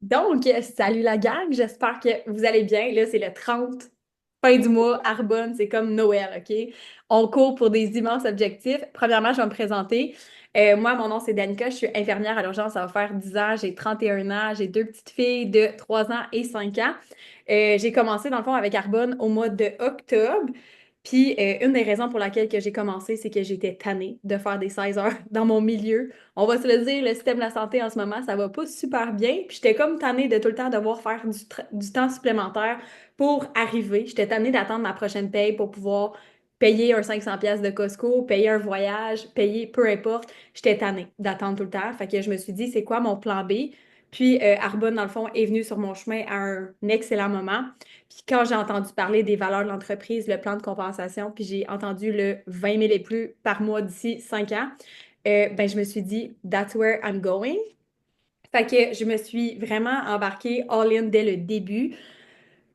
Donc, salut la gang, j'espère que vous allez bien. Là, c'est le 30, fin du mois, Arbonne, c'est comme Noël, OK? On court pour des immenses objectifs. Premièrement, je vais me présenter. Moi, mon nom, c'est Danica, je suis infirmière à l'urgence, ça va faire 10 ans, j'ai 31 ans, j'ai deux petites filles de 3 ans et 5 ans. J'ai commencé, dans le fond, avec Arbonne au mois de octobre. Puis, une des raisons pour laquelle que j'ai commencé, c'est que j'étais tannée de faire des 16 heures dans mon milieu. On va se le dire, le système de la santé en ce moment, ça va pas super bien. Puis j'étais comme tannée de tout le temps devoir faire du temps supplémentaire pour arriver. J'étais tannée d'attendre ma prochaine paye pour pouvoir payer un 500 pièces de Costco, payer un voyage, payer peu importe. J'étais tannée d'attendre tout le temps. Fait que je me suis dit, c'est quoi mon plan B? Puis Arbonne, dans le fond, est venu sur mon chemin à un excellent moment. Puis quand j'ai entendu parler des valeurs de l'entreprise, le plan de compensation, puis j'ai entendu le 20 000 et plus par mois d'ici 5 ans, ben, je me suis dit, that's where I'm going. Fait que je me suis vraiment embarquée all-in dès le début.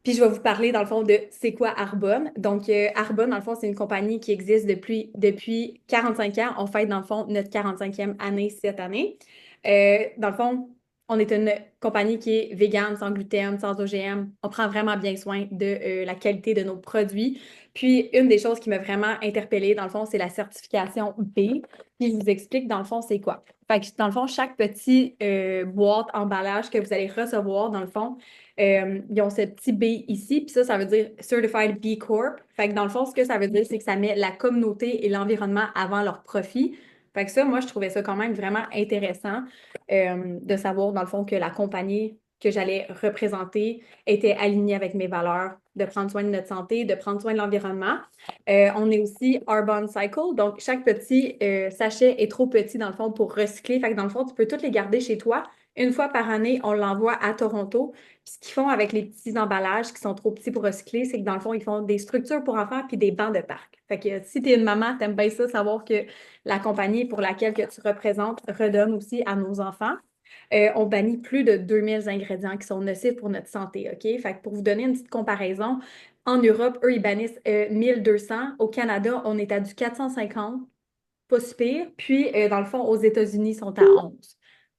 Puis je vais vous parler dans le fond de c'est quoi Arbonne. Donc, Arbonne, dans le fond, c'est une compagnie qui existe depuis 45 ans. On fête dans le fond notre 45e année cette année. Dans le fond, on est une compagnie qui est végane, sans gluten, sans OGM. On prend vraiment bien soin de la qualité de nos produits. Puis, une des choses qui m'a vraiment interpellée, dans le fond, c'est la certification B. Puis, je vous explique, dans le fond, c'est quoi. Fait que, dans le fond, chaque petit boîte, emballage que vous allez recevoir, dans le fond, ils ont ce petit B ici, puis ça veut dire Certified B Corp. Fait que dans le fond, ce que ça veut dire, c'est que ça met la communauté et l'environnement avant leur profit. Fait que ça, moi, je trouvais ça quand même vraiment intéressant de savoir, dans le fond, que la compagnie que j'allais représenter était alignée avec mes valeurs, de prendre soin de notre santé, de prendre soin de l'environnement. On est aussi Arbonne Cycle, donc chaque petit sachet est trop petit, dans le fond, pour recycler. Fait que dans le fond, tu peux toutes les garder chez toi. Une fois par année, on l'envoie à Toronto. Puis ce qu'ils font avec les petits emballages qui sont trop petits pour recycler, c'est que dans le fond, ils font des structures pour enfants puis des bancs de parc. Fait que si tu es une maman, t'aimes bien ça, savoir que la compagnie pour laquelle que tu représentes redonne aussi à nos enfants. On bannit plus de 2000 ingrédients qui sont nocifs pour notre santé, OK? Fait que pour vous donner une petite comparaison, en Europe, eux, ils bannissent 1200. Au Canada, on est à du 450, pas si pire. Puis, dans le fond, aux États-Unis, ils sont à 11.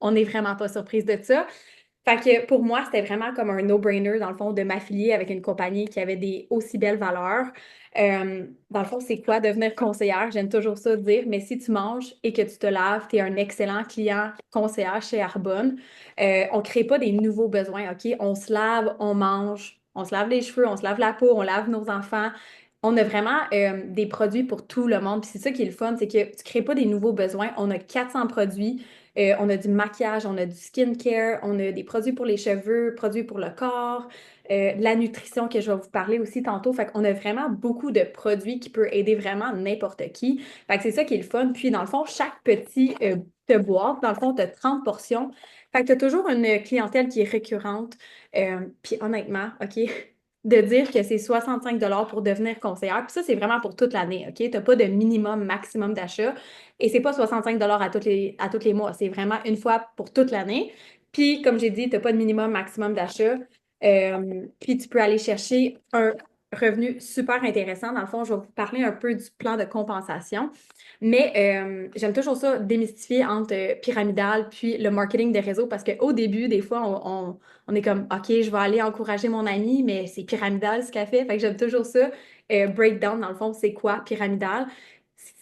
On n'est vraiment pas surprise de ça. Fait que pour moi, c'était vraiment comme un no-brainer, dans le fond, de m'affilier avec une compagnie qui avait des aussi belles valeurs. Dans le fond, c'est quoi devenir conseillère? J'aime toujours ça dire, mais si tu manges et que tu te laves, tu es un excellent client conseillère chez Arbonne. On ne crée pas des nouveaux besoins, OK? On se lave, on mange, on se lave les cheveux, on se lave la peau, on lave nos enfants. On a vraiment des produits pour tout le monde. Puis c'est ça qui est le fun, c'est que tu ne crées pas des nouveaux besoins. On a 400 produits. On a du maquillage, on a du skincare, on a des produits pour les cheveux, produits pour le corps, de la nutrition que je vais vous parler aussi tantôt. Fait qu'on a vraiment beaucoup de produits qui peuvent aider vraiment n'importe qui. Fait que c'est ça qui est le fun. Puis dans le fond, chaque petit boîte, dans le fond, tu as 30 portions. Fait que tu as toujours une clientèle qui est récurrente. Puis honnêtement, OK, de dire que c'est 65 pour devenir conseillère. Puis ça, c'est vraiment pour toute l'année, OK? Tu n'as pas de minimum, maximum d'achat. Et c'est pas 65 à tous les mois. C'est vraiment une fois pour toute l'année. Puis, comme j'ai dit, tu n'as pas de minimum, maximum d'achat. Puis, tu peux aller chercher un revenu super intéressant. Dans le fond, je vais vous parler un peu du plan de compensation. Mais j'aime toujours ça démystifier entre pyramidal puis le marketing des réseaux parce qu'au début, des fois, on est comme, OK, je vais aller encourager mon ami, mais c'est pyramidal ce qu'elle fait. Fait que j'aime toujours ça. Breakdown, dans le fond, c'est quoi pyramidal?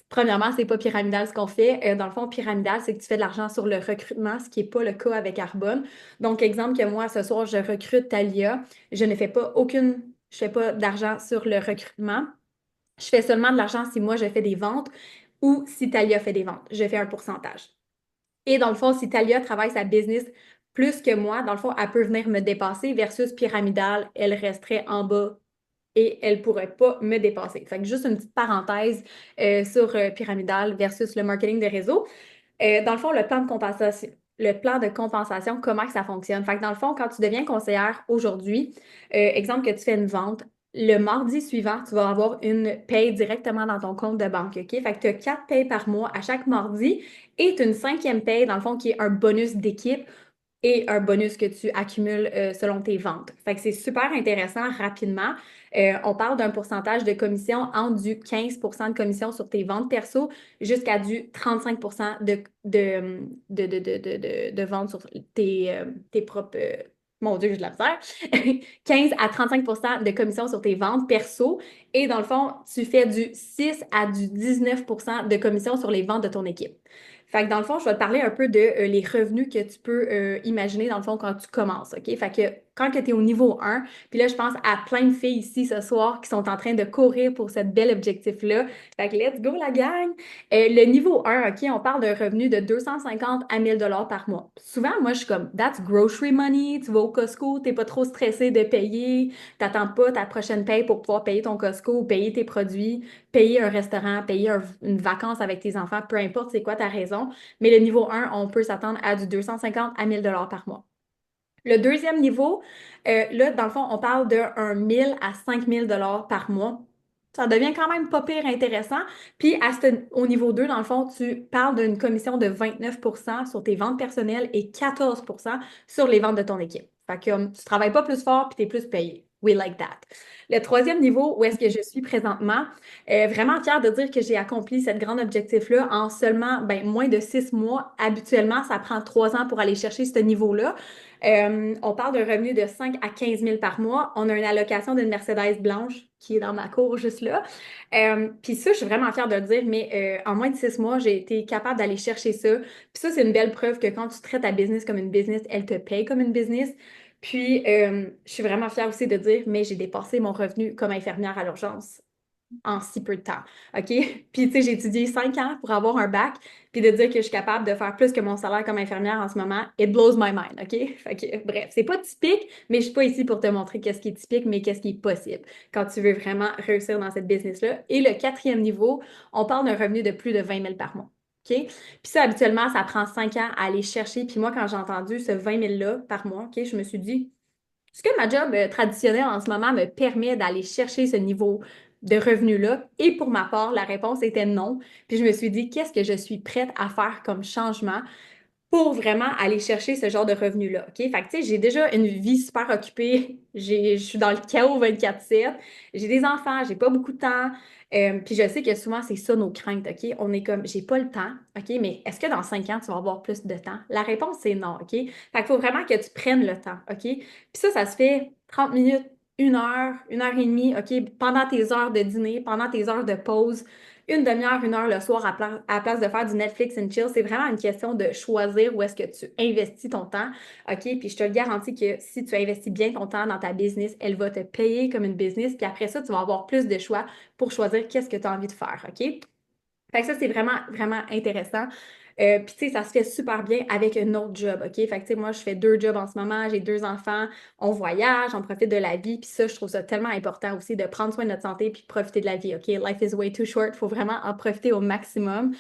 Premièrement, c'est pas pyramidal ce qu'on fait. Dans le fond, pyramidal, c'est que tu fais de l'argent sur le recrutement, ce qui n'est pas le cas avec Arbonne. Donc, exemple que moi, ce soir, je recrute Talia. Je fais pas d'argent sur le recrutement. Je fais seulement de l'argent si moi, je fais des ventes ou si Talia fait des ventes. Je fais un pourcentage. Et dans le fond, si Talia travaille sa business plus que moi, dans le fond, elle peut venir me dépasser versus pyramidal, elle resterait en bas et elle ne pourrait pas me dépasser. Fait que juste une petite parenthèse sur pyramidal versus le marketing de réseau. Dans le fond, le plan de compensation, comment que ça fonctionne? Fait que dans le fond, quand tu deviens conseillère aujourd'hui, exemple que tu fais une vente, le mardi suivant, tu vas avoir une paye directement dans ton compte de banque, OK? Fait que tu as 4 payes par mois à chaque mardi et tu as une cinquième paye, dans le fond, qui est un bonus d'équipe et un bonus que tu accumules selon tes ventes. Fait que c'est super intéressant rapidement. On parle d'un pourcentage de commission entre du 15 de commission sur tes ventes perso jusqu'à du 35 de ventes sur tes propres mon Dieu, j'ai de la misère, 15 à 35 de commission sur tes ventes perso. Et dans le fond, tu fais du 6 à du 19 de commission sur les ventes de ton équipe. Fait que dans le fond, je vais te parler un peu de les revenus que tu peux imaginer dans le fond quand tu commences, OK? Fait que quand tu es au niveau 1, puis là, je pense à plein de filles ici ce soir qui sont en train de courir pour ce bel objectif-là. Fait que let's go la gang! Le niveau 1, OK, on parle d'un revenu de 250 à 1000 dollars par mois. Souvent, moi, je suis comme, that's grocery money. Tu vas au Costco, t'es pas trop stressé de payer, t'attends pas ta prochaine paye pour pouvoir payer ton Costco ou payer tes produits, payer un restaurant, payer une vacance avec tes enfants, peu importe c'est quoi ta raison. Mais le niveau 1, on peut s'attendre à du 250 à 1000 dollars par mois. Le deuxième niveau, là, dans le fond, on parle de 1000 à 5000 dollars par mois. Ça devient quand même pas pire intéressant. Puis au niveau 2, dans le fond, tu parles d'une commission de 29 sur tes ventes personnelles et 14 sur les ventes de ton équipe. Fait que tu travailles pas plus fort puis tu es plus payé. We like that. Le troisième niveau, où est-ce que je suis présentement, vraiment fière de dire que j'ai accompli ce grand objectif-là en seulement moins de 6 mois. Habituellement, ça prend 3 ans pour aller chercher ce niveau-là. On parle d'un revenu de 5 à 15 000 par mois. On a une allocation d'une Mercedes blanche qui est dans ma cour juste là. Puis ça, je suis vraiment fière de le dire, mais en moins de 6 mois, j'ai été capable d'aller chercher ça. Puis ça, c'est une belle preuve que quand tu traites ta business comme une business, elle te paye comme une business. Puis, je suis vraiment fière aussi de dire, mais j'ai dépassé mon revenu comme infirmière à l'urgence en si peu de temps. OK? Puis, tu sais, j'ai étudié 5 ans pour avoir un bac, puis de dire que je suis capable de faire plus que mon salaire comme infirmière en ce moment, it blows my mind. OK? Fait que, bref, c'est pas typique, mais je suis pas ici pour te montrer qu'est-ce qui est typique, mais qu'est-ce qui est possible quand tu veux vraiment réussir dans cette business-là. Et le quatrième niveau, on parle d'un revenu de plus de 20 000 par mois. OK? Puis ça, habituellement, ça prend 5 ans à aller chercher. Puis moi, quand j'ai entendu ce 20 000-là par mois, OK, je me suis dit, est-ce que ma job traditionnelle en ce moment me permet d'aller chercher ce niveau de revenu-là? Et pour ma part, la réponse était non. Puis je me suis dit, qu'est-ce que je suis prête à faire comme changement pour vraiment aller chercher ce genre de revenu-là, OK? Fait que, tu sais, j'ai déjà une vie super occupée. Je suis dans le chaos 24/7. J'ai des enfants, j'ai pas beaucoup de temps. Puis je sais que souvent, c'est ça nos craintes, OK? On est comme, j'ai pas le temps, OK? Mais est-ce que dans 5 ans, tu vas avoir plus de temps? La réponse, c'est non, OK? Fait qu'il faut vraiment que tu prennes le temps, OK? Puis ça se fait 30 minutes, 1 heure et demie, OK? Pendant tes heures de dîner, pendant tes heures de pause, une demi-heure, 1 heure le soir à la place de faire du Netflix and chill. C'est vraiment une question de choisir où est-ce que tu investis ton temps. OK? Puis je te le garantis que si tu investis bien ton temps dans ta business, elle va te payer comme une business. Puis après ça, tu vas avoir plus de choix pour choisir qu'est-ce que tu as envie de faire. OK? Fait que ça, c'est vraiment, vraiment intéressant. Puis, tu sais, ça se fait super bien avec un autre job, OK? Fait que, tu sais, moi, je fais 2 jobs en ce moment, j'ai 2 enfants, on voyage, on profite de la vie. Puis ça, je trouve ça tellement important aussi de prendre soin de notre santé puis de profiter de la vie, OK? Life is way too short, il faut vraiment en profiter au maximum.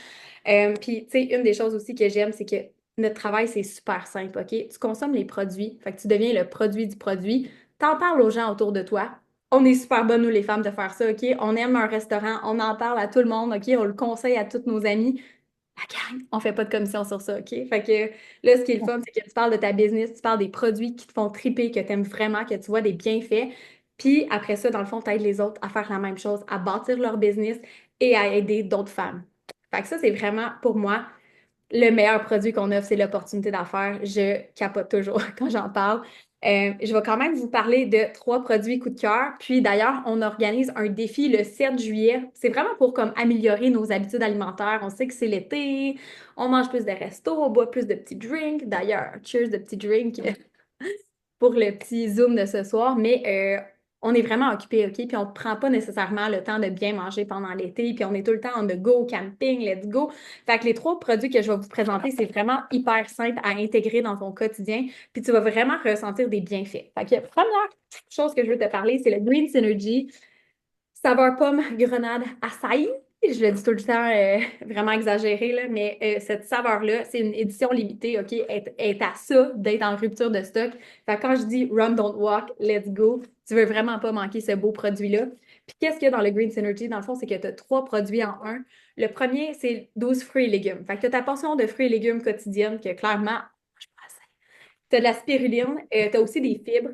Puis, tu sais, une des choses aussi que j'aime, c'est que notre travail, c'est super simple, OK? Tu consommes les produits, fait que tu deviens le produit du produit, t'en parles aux gens autour de toi. On est super bonnes, nous, les femmes, de faire ça, OK? On aime un restaurant, on en parle à tout le monde, OK? On le conseille à tous nos amis. La gang, on fait pas de commission sur ça, OK? Fait que là, ce qui est le fun, c'est que tu parles de ta business, tu parles des produits qui te font triper, que tu aimes vraiment, que tu vois des bienfaits. Puis après ça, dans le fond, tu aides les autres à faire la même chose, à bâtir leur business et à aider d'autres femmes. Fait que ça, c'est vraiment, pour moi, le meilleur produit qu'on offre, c'est l'opportunité d'affaires. Je capote toujours quand j'en parle. Je vais quand même vous parler de 3 produits coup de cœur. Puis d'ailleurs, on organise un défi le 7 juillet. C'est vraiment pour comme améliorer nos habitudes alimentaires. On sait que c'est l'été, on mange plus de restos, on boit plus de petits drinks. D'ailleurs, cheers de petits drinks pour le petit Zoom de ce soir, mais on est vraiment occupé, OK? Puis on ne prend pas nécessairement le temps de bien manger pendant l'été, puis on est tout le temps on the go, camping, let's go. Fait que les 3 produits que je vais vous présenter, c'est vraiment hyper simple à intégrer dans ton quotidien, puis tu vas vraiment ressentir des bienfaits. Fait que première chose que je veux te parler, c'est le Green Synergy. Saveur pomme, grenade, açaï. Je le dis tout le temps, vraiment exagéré, là, mais cette saveur-là, c'est une édition limitée, OK? Est à ça d'être en rupture de stock. Fait que quand je dis run, don't walk, let's go, tu veux vraiment pas manquer ce beau produit-là. Puis qu'est-ce qu'il y a dans le Green Synergy? Dans le fond, c'est que tu as 3 produits en un. Le premier, c'est 12 fruits et légumes. Fait que tu as ta portion de fruits et légumes quotidienne que clairement, tu as de la spiruline, tu as aussi des fibres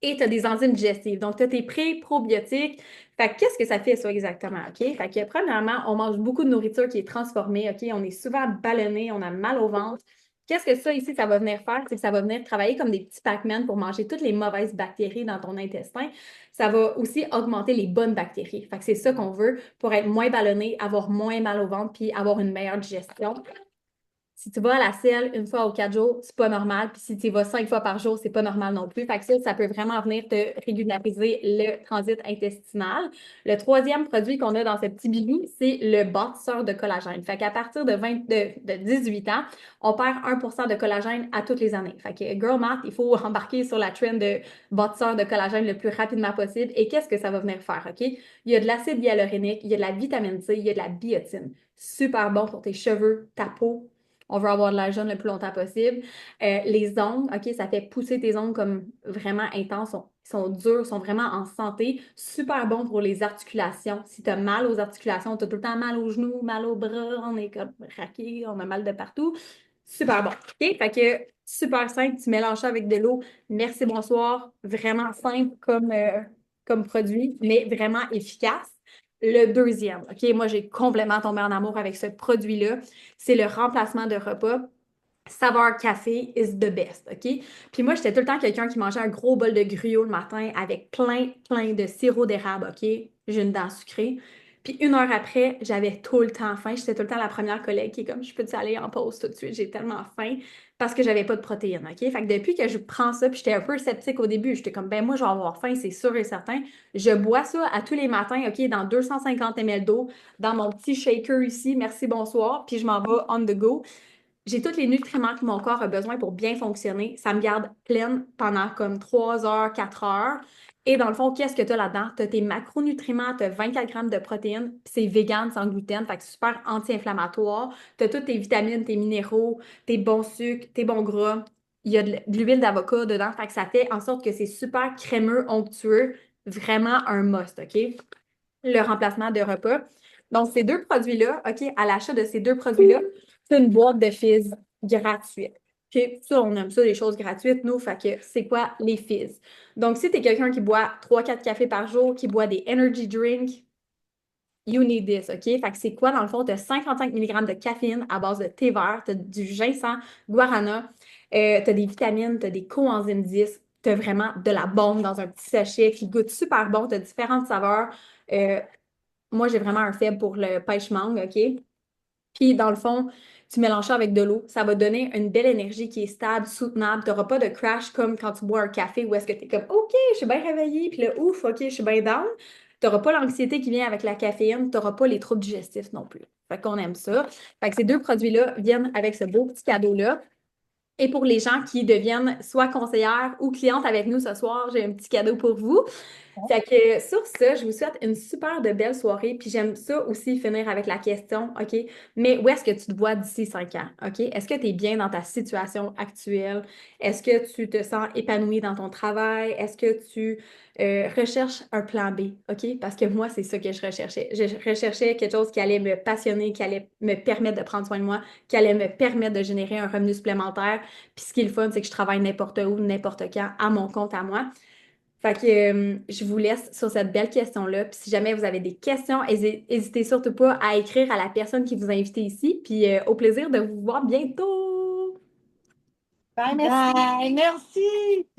et tu as des enzymes digestives. Donc, tu as tes pré-probiotiques. Fait que qu'est-ce que ça fait, ça, exactement? OK? Fait que, premièrement, on mange beaucoup de nourriture qui est transformée. OK? On est souvent ballonné, on a mal au ventre. Qu'est-ce que ça ici, ça va venir faire? C'est que ça va venir travailler comme des petits Pac-Man pour manger toutes les mauvaises bactéries dans ton intestin. Ça va aussi augmenter les bonnes bactéries. Fait que c'est ça qu'on veut pour être moins ballonné, avoir moins mal au ventre, puis avoir une meilleure digestion. Si tu vas à la selle une fois ou 4 jours, c'est pas normal. Puis si tu y vas 5 fois par jour, c'est pas normal non plus. Fait que ça peut vraiment venir te régulariser le transit intestinal. Le troisième produit qu'on a dans ce petit bidou, c'est le bâtisseur de collagène. Fait qu'à partir de 18 ans, on perd 1% de collagène à toutes les années. Fait que girl math, il faut embarquer sur la trend de bâtisseur de collagène le plus rapidement possible. Et qu'est-ce que ça va venir faire, OK? Il y a de l'acide hyaluronique, il y a de la vitamine C, il y a de la biotine. Super bon pour tes cheveux, ta peau. On veut avoir de l'air jeune le plus longtemps possible. Les ongles, OK, ça fait pousser tes ongles comme vraiment intenses, sont durs, sont vraiment en santé. Super bon pour les articulations. Si tu as mal aux articulations, tu as tout le temps mal aux genoux, mal aux bras, on est comme raqué, on a mal de partout. Super bon. OK? Fait que super simple, tu mélanges ça avec de l'eau. Merci, bonsoir. Vraiment simple comme produit, mais vraiment efficace. Le deuxième, OK, moi j'ai complètement tombé en amour avec ce produit-là. C'est le remplacement de repas. Saveur café is the best, OK? Puis moi, j'étais tout le temps quelqu'un qui mangeait un gros bol de gruau le matin avec plein de sirop d'érable, OK? J'ai une dent sucrée. Puis 1 heure après, j'avais tout le temps faim. J'étais tout le temps la première collègue qui est comme, je peux-tu aller en pause tout de suite? J'ai tellement faim parce que j'avais pas de protéines, OK? Fait que depuis que je prends ça, puis j'étais un peu sceptique au début, j'étais comme, ben moi, je vais avoir faim, c'est sûr et certain. Je bois ça à tous les matins, OK, dans 250 ml d'eau, dans mon petit shaker ici, merci, bonsoir, puis je m'en vais on the go. J'ai tous les nutriments que mon corps a besoin pour bien fonctionner. Ça me garde pleine pendant comme 3 heures, 4 heures. Et dans le fond, qu'est-ce que tu as là-dedans? Tu as tes macronutriments, tu as 24 grammes de protéines, puis c'est vegan, sans gluten, fait que c'est super anti-inflammatoire. Tu as toutes tes vitamines, tes minéraux, tes bons sucres, tes bons gras. Il y a de l'huile d'avocat dedans, fait que ça fait en sorte que c'est super crémeux, onctueux. Vraiment un must, OK? Le remplacement de repas. Donc, ces deux produits-là, OK, à l'achat de ces deux produits-là, c'est une boîte de fizz gratuite. OK, ça, on aime ça, les choses gratuites, nous. Fait que c'est quoi les fizz? Donc, si tu es quelqu'un qui boit 3 4 cafés par jour, qui boit des energy drinks, you need this, OK? Fait que c'est quoi, dans le fond? Tu as 55 mg de caféine à base de thé vert, tu as du ginseng, guarana, tu as des vitamines, tu as des coenzymes 10, tu as vraiment de la bombe dans un petit sachet qui goûte super bon, tu as différentes saveurs. Euh, Moi, j'ai vraiment un faible pour le pêche mangue, OK? Puis, dans le fond, tu mélanges ça avec de l'eau. Ça va donner une belle énergie qui est stable, soutenable. Tu n'auras pas de crash comme quand tu bois un café où est-ce que tu es comme OK, je suis bien réveillée, puis là, ouf, OK, je suis bien down. Tu n'auras pas l'anxiété qui vient avec la caféine. Tu n'auras pas les troubles digestifs non plus. Fait qu'on aime ça. Fait que ces deux produits-là viennent avec ce beau petit cadeau-là. Et pour les gens qui deviennent soit conseillères ou clientes avec nous ce soir, j'ai un petit cadeau pour vous. Fait que sur ça, je vous souhaite une super de belle soirée. Puis j'aime ça aussi finir avec la question, OK, mais où est-ce que tu te vois d'ici 5 ans? OK? Est-ce que tu es bien dans ta situation actuelle? Est-ce que tu te sens épanoui dans ton travail? Est-ce que tu recherches un plan B? OK? Parce que moi, c'est ça que je recherchais. Je recherchais quelque chose qui allait me passionner, qui allait me permettre de prendre soin de moi, qui allait me permettre de générer un revenu supplémentaire. Puis ce qui est le fun, c'est que je travaille n'importe où, n'importe quand, à mon compte à moi. Fait que je vous laisse sur cette belle question-là. Puis si jamais vous avez des questions, n'hésitez surtout pas à écrire à la personne qui vous a invité ici. Puis au plaisir de vous voir bientôt. Bye, merci. Bye, merci.